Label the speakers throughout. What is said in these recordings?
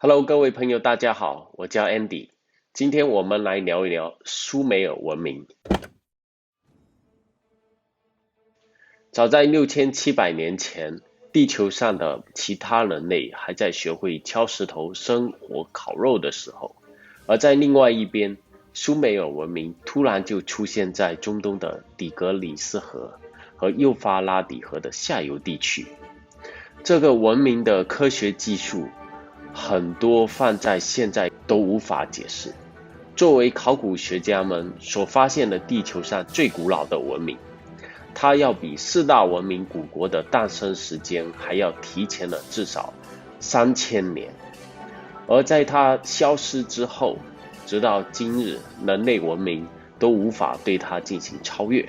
Speaker 1: Hello，各位朋友，大家好，我叫 Andy。今天我们来聊一聊苏美尔文明。早在6700年前，地球上的其他人类还在学会敲石头、生火、烤肉的时候，而在另外一边，苏美尔文明突然就出现在中东的底格里斯河和幼发拉底河的下游地区。这个文明的科学技术很多放在现在都无法解释。作为考古学家们所发现的地球上最古老的文明，它要比四大文明古国的诞生时间还要提前了至少3000年。而在它消失之后，直到今日，人类文明都无法对它进行超越。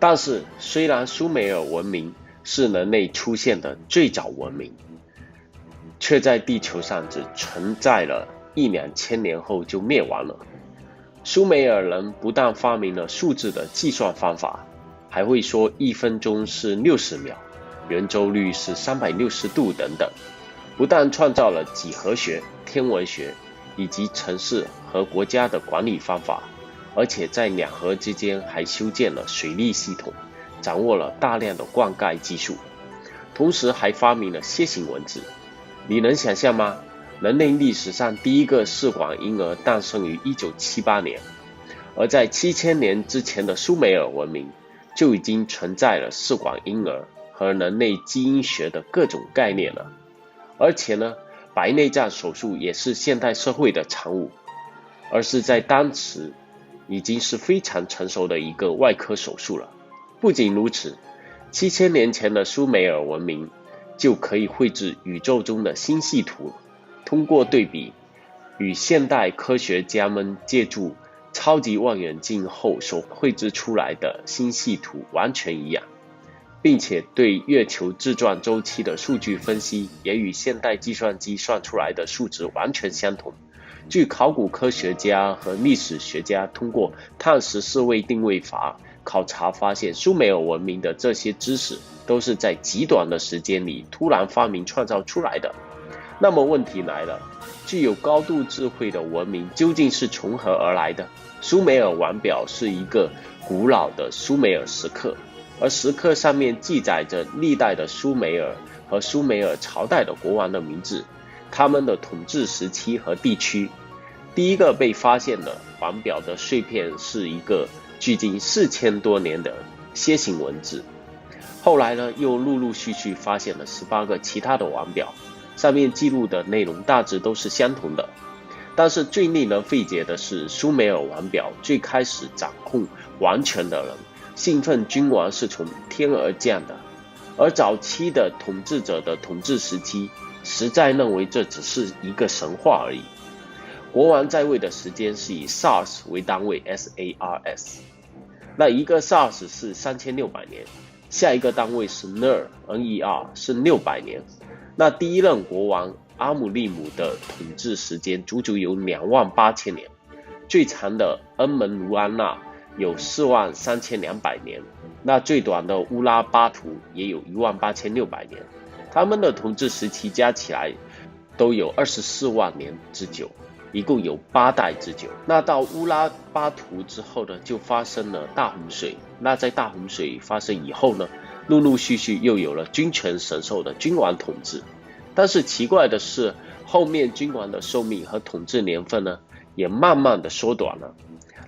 Speaker 1: 但是，虽然苏美尔文明是人类出现的最早文明，却在地球上只存在了1-2千年后就灭亡了。苏美尔人不但发明了数字的计算方法，还会说1分钟是60秒，圆周率是360度等等，不但创造了几何学、天文学以及城市和国家的管理方法，而且在两河之间还修建了水利系统，掌握了大量的灌溉技术，同时还发明了楔形文字。你能想象吗？人类历史上第一个试管婴儿诞生于1978年，而在7000年之前的苏美尔文明就已经存在了试管婴儿和人类基因学的各种概念了。而且呢，白内障手术也是现代社会的产物，而是在当时已经是非常成熟的一个外科手术了。不仅如此，7000年前的苏美尔文明就可以绘制宇宙中的星系图，通过对比，与现代科学家们借助超级望远镜后所绘制出来的星系图完全一样，并且对月球自转周期的数据分析也与现代计算机算出来的数值完全相同。据考古科学家和历史学家通过碳14位定位法考察发现，苏美尔文明的这些知识都是在极短的时间里突然发明创造出来的。那么问题来了，具有高度智慧的文明究竟是从何而来的？苏美尔王表是一个古老的苏美尔石刻，而石刻上面记载着历代的苏美尔和苏美尔朝代的国王的名字，他们的统治时期和地区。第一个被发现的王表的碎片是一个距今4000多年的楔形文字，后来呢，又陆陆续续发现了18个其他的王表，上面记录的内容大致都是相同的。但是最令人费解的是，苏美尔王表最开始掌控王权的人信奉君王是从天而降的，而早期的统治者的统治时期实在认为这只是一个神话而已。国王在位的时间是以 SARS 为单位 SARS， 那一个 SARS 是3600年，下一个单位是 NER 是600年。那第一任国王阿姆利姆的统治时间足足有28000年，最长的恩门卢安纳有43200年，那最短的乌拉巴图也有18600年，他们的统治时期加起来都有24万年之久，一共有8代之久。那到乌拉巴图之后呢，就发生了大洪水。那在大洪水发生以后呢，陆陆续续又有了君权神授的君王统治。但是奇怪的是，后面君王的寿命和统治年份呢，也慢慢的缩短了。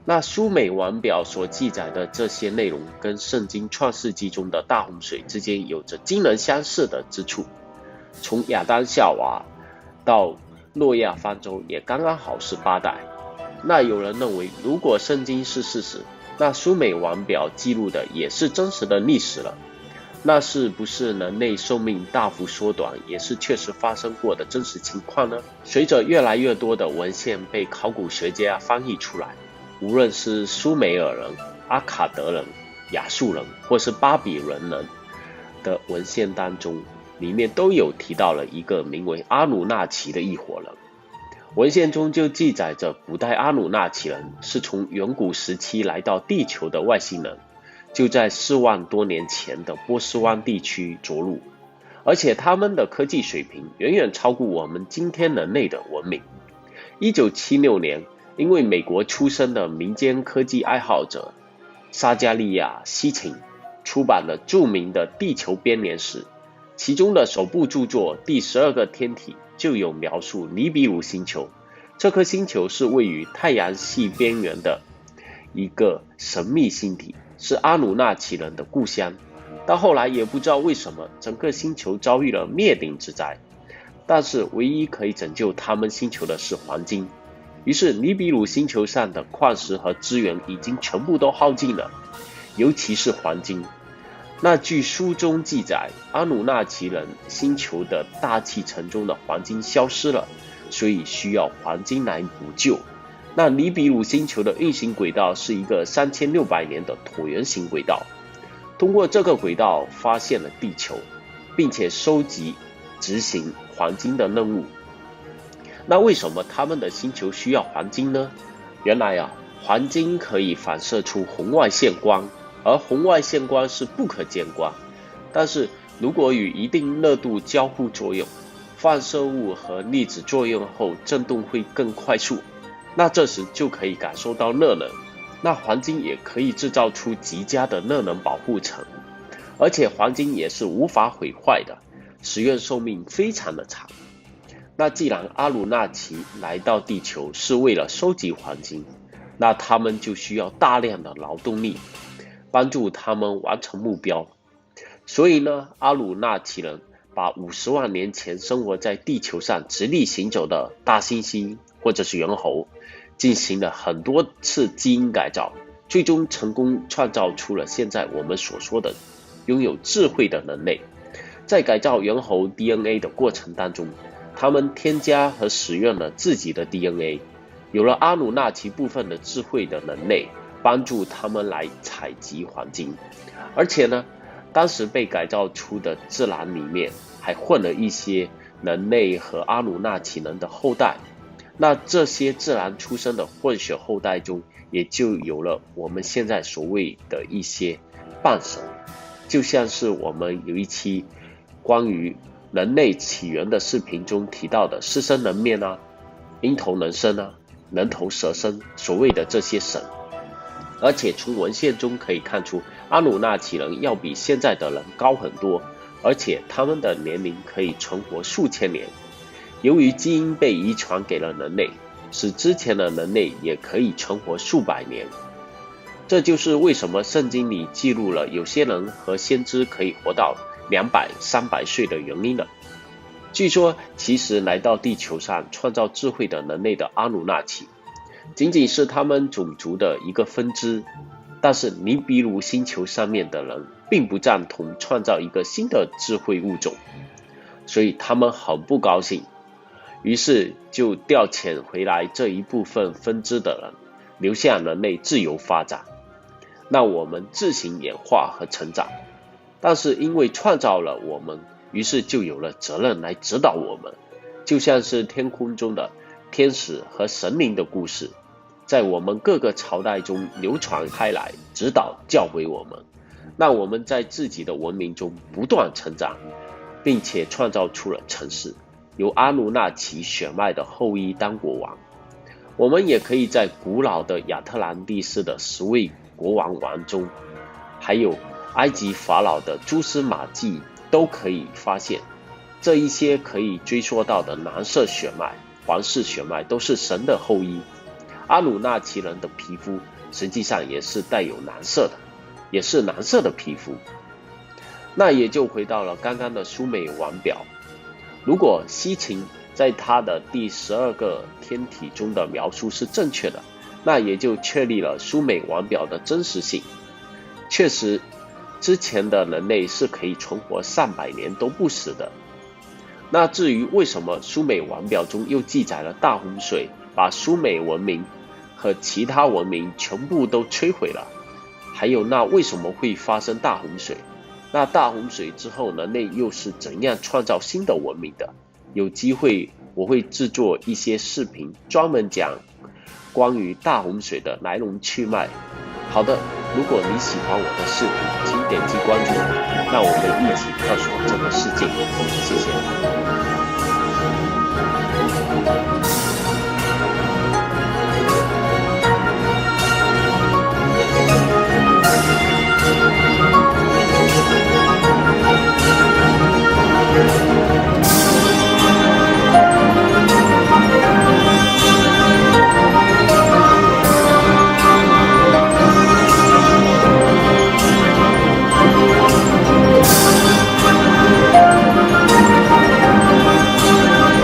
Speaker 1: 那苏美王表所记载的这些内容，跟圣经创世纪中的大洪水之间有着惊人相似的之处。从亚当夏娃到诺亚方舟也刚刚好是8代。那有人认为，如果圣经是事实，那苏美王表记录的也是真实的历史了。那是不是人类寿命大幅缩短也是确实发生过的真实情况呢？随着越来越多的文献被考古学家翻译出来，无论是苏美尔人、阿卡德人、亚述人或是巴比伦人的文献当中，里面都有提到了一个名为阿努纳奇的一伙人。文献中就记载着古代阿努纳奇人是从远古时期来到地球的外星人，就在4万多年前的波斯湾地区着陆。而且他们的科技水平远远超过我们今天人类的文明。1976年，因为美国出生的民间科技爱好者沙加利亚·西钦出版了著名的《地球编年史》，其中的首部著作《第12个天体》就有描述尼比鲁星球。这颗星球是位于太阳系边缘的一个神秘星体，是阿努纳奇人的故乡。到后来也不知道为什么整个星球遭遇了灭顶之灾，但是唯一可以拯救他们星球的是黄金。于是尼比鲁星球上的矿石和资源已经全部都耗尽了，尤其是黄金。那据书中记载，阿努纳奇人星球的大气层中的黄金消失了，所以需要黄金来补救。那尼比鲁星球的运行轨道是一个3600年的椭圆形轨道，通过这个轨道发现了地球，并且收集执行黄金的任务。那为什么他们的星球需要黄金呢？原来黄金可以反射出红外线光，而红外线光是不可见光，但是如果与一定热度交互作用，放射物和粒子作用后振动会更快速，那这时就可以感受到热能。那黄金也可以制造出极佳的热能保护层，而且黄金也是无法毁坏的，使用寿命非常的长。那既然阿努纳奇来到地球是为了收集黄金，那他们就需要大量的劳动力，帮助他们完成目标。所以呢，阿努纳奇人把50万年前生活在地球上直立行走的大猩猩或者是猿猴进行了很多次基因改造，最终成功创造出了现在我们所说的拥有智慧的人类。在改造猿猴 DNA 的过程当中，他们添加和使用了自己的 DNA， 有了阿努纳奇部分的智慧的人类，帮助他们来采集黄金。而且呢，当时被改造出的自然里面还混了一些人类和阿努纳奇人的后代，那这些自然出生的混血后代中，也就有了我们现在所谓的一些半神，就像是我们有一期关于人类起源的视频中提到的狮身人面鹰头人身人头蛇身，所谓的这些神。而且从文献中可以看出，阿努纳奇人要比现在的人高很多，而且他们的年龄可以存活数千年。由于基因被遗传给了人类，使之前的人类也可以存活数百年。这就是为什么圣经里记录了有些人和先知可以活到200、300岁的原因了。据说其实来到地球上创造智慧的人类的阿努纳奇仅仅是他们种族的一个分支，但是尼比鲁星球上面的人并不赞同创造一个新的智慧物种，所以他们很不高兴，于是就调遣回来这一部分分支的人，留下人类自由发展，让我们自行演化和成长。但是因为创造了我们，于是就有了责任来指导我们，就像是天空中的天使和神灵的故事，在我们各个朝代中流传开来，指导教诲我们，让我们在自己的文明中不断成长，并且创造出了城市，由阿努纳奇血脉的后裔当国王。我们也可以在古老的亚特兰蒂斯的10位国王中，还有埃及法老的蛛丝马迹都可以发现，这一些可以追溯到的蓝色血脉、皇室血脉都是神的后裔。阿努纳奇人的皮肤实际上也是带有蓝色的，也是蓝色的皮肤。那也就回到了刚刚的苏美王表，如果西秦在他的第12个天体中的描述是正确的，那也就确立了苏美王表的真实性。确实，之前的人类是可以存活300年都不死的。那至于为什么苏美王表中又记载了大洪水，把苏美文明和其他文明全部都摧毁了，还有那为什么会发生大洪水，那大洪水之后人类又是怎样创造新的文明的，有机会我会制作一些视频专门讲关于大洪水的来龙去脉。好的，如果你喜欢我的视频，请点击关注，让我们一起探索这个世界。谢谢。